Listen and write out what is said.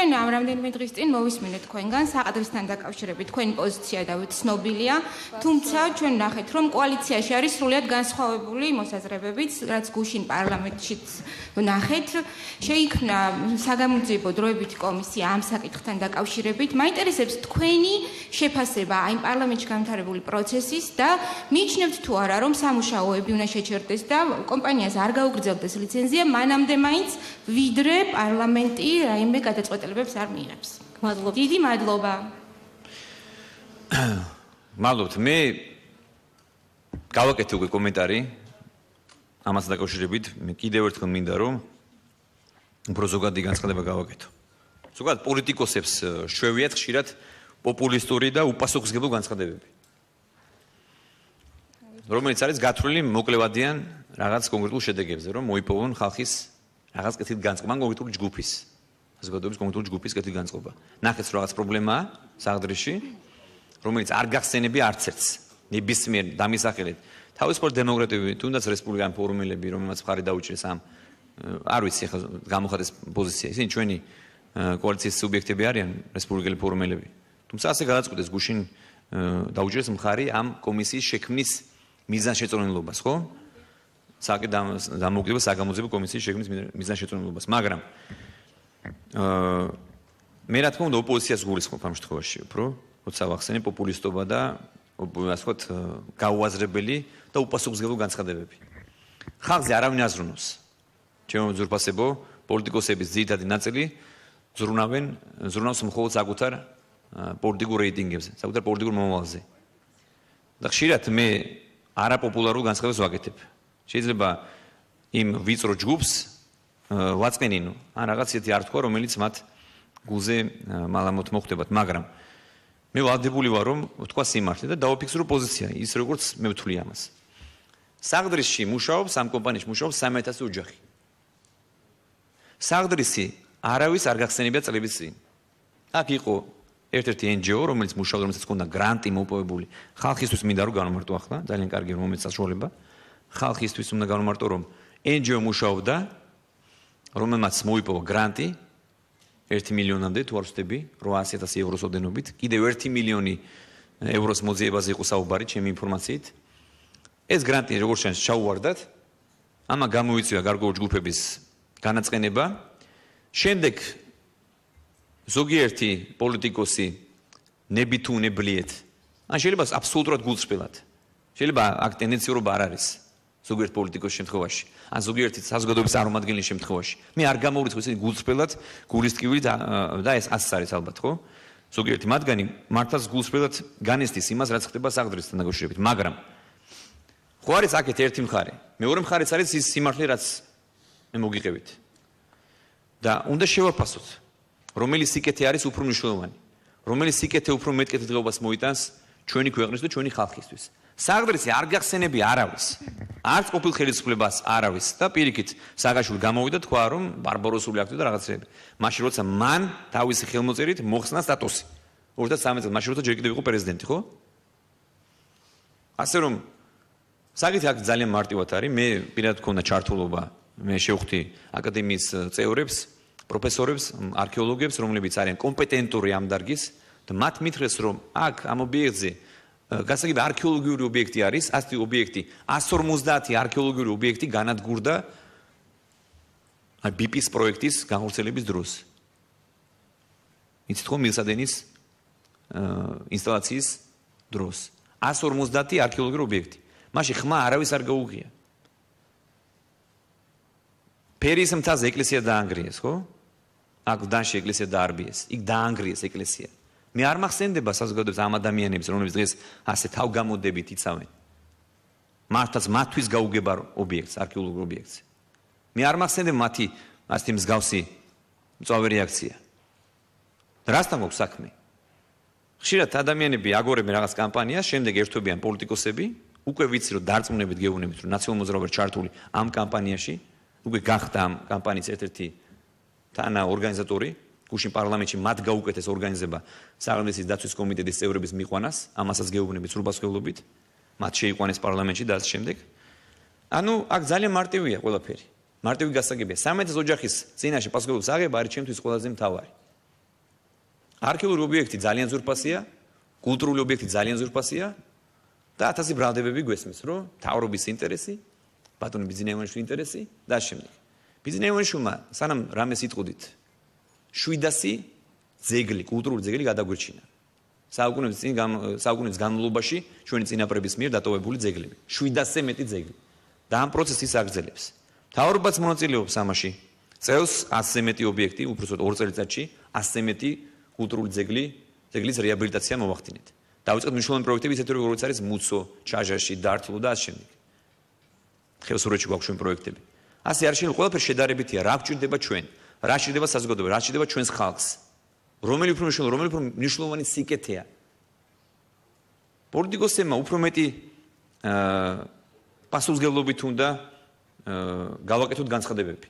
ჩვენ ამ რამდენიმე დღის წინ მოვისმინეთ თქვენგან საყდრისთან დაკავშირებით თქვენი პოზიცია და ცნობილია, თუმცა ჩვენ ნახეთ, რომ კოალიციაში არის სრულიად განსხვავებული მოსაზრებებიც, რაც გუშინ პარლამენტშიც ნახეთ. შეიქმნა საგამოძიებო დროებითი კომისია ამ საკითხთან დაკავშირებით. მაინტერესებს თქვენი შეფასება აი პარლამენტში გამთავრებული პროცესის და მიიჩნევთ თუ არა, რომ სამუშაოები უნდა შეჩერდეს და კომპანიას არ გაუგრძელდეს ლიცენზია მანამდე მაინც ვიდრე პარლამენტი რაიმე გადაწყვეტილებებს არ მიიღებს. მადლობა. დიდი მადლობა. მადლობთ. მე გავაკეთე უკვე კომენტარი ამასთან დაკავშირებით. მე კიდევ ერთხელ მინდა რომ უფრო ზოგადი განცხადება გავაკეთო. ზოგადად პოლიტიკოსებს შვევიათ ხშირად პოპულისტური და უპასუხისმგებლო განცხადებები. რომელიც არის გათვლილი მოკლევადიან რაღაც კონკრეტულ შედეგებზე, რომ მოიპოვონ ხალხის რაღაც კეთილ განწყობა, კონკრეტული ჯგუფის, საზოგადოების კონკრეტული ჯგუფის კეთილ განწყობა. ნახეთ რაღაც პრობლემაა საყდრიში, რომელიც არ გახსენებია არც ერთს, ნებისმიერ დამისახელეთ. თავისუფალ დემოკრატიული, თუნდაც რესპუბლიკական ფორუმელები, რომელმაც მხარი დაუჭირეს ამ არ ვიცი ახლა გამოხატეს პოზიცია. ისინი ჩვენი კოალიციის სუბიექტები არიან, რესპუბლიკელი ფორუმელები. თუმცა ასე გადაწყვიტეს გუშინ დაუჭირეს მხარი ამ კომისიის შექმნის მიზანშეწონილობას, ხო? დამოუკიდებელ საგამოძიებო კომისიის შექმნის მიზანშეწონილობას, მაგრამ მე რა თქმა უნდა ოპოზიციას გულისხმობ ამ შემთხვევაში, უფრო, როცა ვახსენე პოპულისტობა და ასე ვთქვათ, გაუაზრებელი და უპასუხისმგებლო განცხადებები. ხალხზე არავინ აზრუნოს. ჩემო ძვირფასებო, პოლიტიკოსების ძირითადი ნაწილი ზრუნავს მხოლოდ საკუთარ პოლიტიკურ რეიტინგებზე, საკუთარ პოლიტიკურ მომავალზე. და ხშირად მე არაპოპულარულ განცხადებას ვაკეთებ. შეიძლება იმ ვიწრო ჯგუფს ვაწყენინო, ან რაღაც ისეთი არ თქვა, რომელიც მათ გულზე მალამოთ მოხვდებათ, მაგრამ მე ვალდებული ვარ, რომ ვთქვა სიმართლე და დავაფიქსირო პოზიცია, ის როგორც მე ვთვლი ამას. საყდრისში მუშაობს, ამ კომპანიაში მუშაობს 30000 ოჯახი. საყდრისი არავის არ გახსენებია წლების წინ. აქ იყო ერთ-ერთი NGO, რომელიც მუშაობდა, რომელსაც ჰქონდა გრანტი მოპოვებული. ხალხისთვის მინდა რომ განვმარტო ახლა, ძალიან კარგი რომ მომეც საშუალება. ხალხისთვის უნდა განვმარტო, რომ NGO მუშაობდა, რომელმაც მოიპოვა გრანტი 1 მილიონამდე, თუ არ ვცდები, 800,000 ევროს ოდენობით. კიდევ 1 მილიონი ევროს მოძიებაზე იყო საუბარი, ჩემი ინფორმაციით. ეს გრანტი როგორც ჩანს ჩაუვარდათ. ამა გამოიწვია გარკვეული ჯგუფების განაწყენება. შემდეგ ზოგიერთი პოლიტიკოსი ნებით თუ უნებლიეთ, ან შეიძლება აბსოლუტურად გულწრფელად. შეიძლება აქ ტენდენციურობა არ არის ზოგიერთ პოლიტიკოს შემთხვევაში, ან ზოგიერთი საზოგადოების წარმომადგენლის შემთხვევაში. მე არ გამოვრიცხავ ისინი გულწრფელად, გულისტკივილი და ეს ასე არის ალბათ, ხო? ზოგიერთი მათგანი მართლაც გულწრფელად განესტის იმას, რაც ხდება საყდრისთან დაკავშირებით, მაგრამ ხო არის აქეთ ერთი მხარე. მეორე მხარეც არის ის სიმართლე, რაც მე მოგიყევით. და უნდა შევაფასოთ, რომელი სიკეთე არის უფრო მნიშვნელოვანი, რომელი სიკეთე უფრო მეტ კეთილდღეობას მოიტანს ჩვენი ქვეყნის და ჩვენი ხალხისთვის. საყდრისი არ გახსენებია არავის, არც ყოფილ ხელისუფლებას არავის და პირიქით სააკაშვილი გამოვიდა თქვა, რომ ბარბაროსული აქტი და რაღაცები. მაშინ როცა მან თავისი ხელმოწერით მოხსნა სტატუსი. 2013 წელს მაშინ როცა ჯერ კიდევ იყო პრეზიდენტი, ხო? ასე რომ საკითხი აქ ძალიან მარტივად არის, მე პირადად მქონდა ჩართულობა, მე შევხვდი აკადემიის წევრებს, პროფესორებს, არქეოლოგებს, რომლებიც არიან კომპეტენტური ამ დარგის და მათ მითხრეს, რომ აქ ამ ობიექტზე გასაგები არქეოლოგიური ობიექტი არის, ასეთი ობიექტი 150 არქეოლოგიური ობიექტი განადგურდა BP-ის პროექტის განხორციელების დროს. იცით ხო მილსადენის ინსტალაციის დროს 150 არქეოლოგიური ობიექტი. მაშინ ხმა არავის არ გაუღია. ფერის მთაზე ეკლესია დაანგრიეს, ხო? აქ დანში ეკლესია დაარბიეს, იქ დაანგრიეს ეკლესია. მე არ მახსენდება საზოგადოების ამ ადამიანებს, რომლებიც დღეს ასე თავგამოდებით იცავენ. მართლაც მათთვის გაუგება ობიექტს, არქეოლოგიურ ობიექტს. მე არ მახსენდება მათი ასეთი მსგავსი მწვავე რეაქცია. რასთან გვაქვს საქმე? ხშირად ადამიანები აგორებენ რაღაც კამპანიას, შემდეგ ერთვებიან პოლიტიკოსები, უკვე ვიცი რომ დარწმუნებით გეუბნებით, რომ ნაციონალურ მოძრაობა ჩართული ამ კამპანიაში, უკვე გახდა ამ კამპანიის ერთ-ერთი თანა ორგანიზატორი, გუშინ პარლამენტში მათ გაუკეთეს ორგანიზება საყდრისის დაცვის კომიტეტის წევრების მიყვანას, ამასაც გეუბნებით სრულპასუხებლობით, მათ შეიყვანეს პარლამენტში და ასე შემდეგ. ანუ აქ ძალიან მარტივია ყველაფერი. მარტივი გასაგებია. 1300 ოჯახის წინაშე პასუხისმგებლობის აღება არის ჩემთვის ყველაზე მთავარი. არქეოლოგიური ობიექტი ძალიან ზურფასია, კულტურული ობიექტი ძალიან ზურფასია და 1000 ბრალდებები გვესმის, რომ თავრობის ინტერესი, ბატონი ბიზნესმენის ინტერესი და შემდეგ. ბიზნესმენმა სანამ რამეს იტყუდით 700 ძეგლი, კულტურული ძეგლი გადაგვირჩინა. საუკუნეების განმავლობაში ჩვენი წინაპრების მიერ დატოვებული ძეგლები. 700-ზე მეტი ძეგლი. და ამ პროცესს აგრძელებს. თავრობაც მონაწილეობს ამაში. წელს 100-ზე მეტი ობიექტი, უბრალოდ 2 წელიწადში 100-ზე მეტი კულტურული ძეგლის რეაბილიტაცია მოვახდინეთ. დავიწყეთ მნიშვნელოვანი პროექტები, ისეთი როგორც არის მუცო, ჩაჟაში, დართლო და ასე შემდეგ. ხევსურეთში გვაქვს ჩვენ პროექტები. ასე არ შეიძლება ყველაფერი შედარებითია, რა გვჭირდება ჩვენ, რა შეიძლება საზოგადოება, რა შეიძლება ჩვენს ხალხს. რომელი უფრო მნიშვნელოვანი სიკეთეა. პოლიტიკოსებმა უფრო მეტი პასუხისმგებლობით უნდა გავაკეთოთ განცხადებები.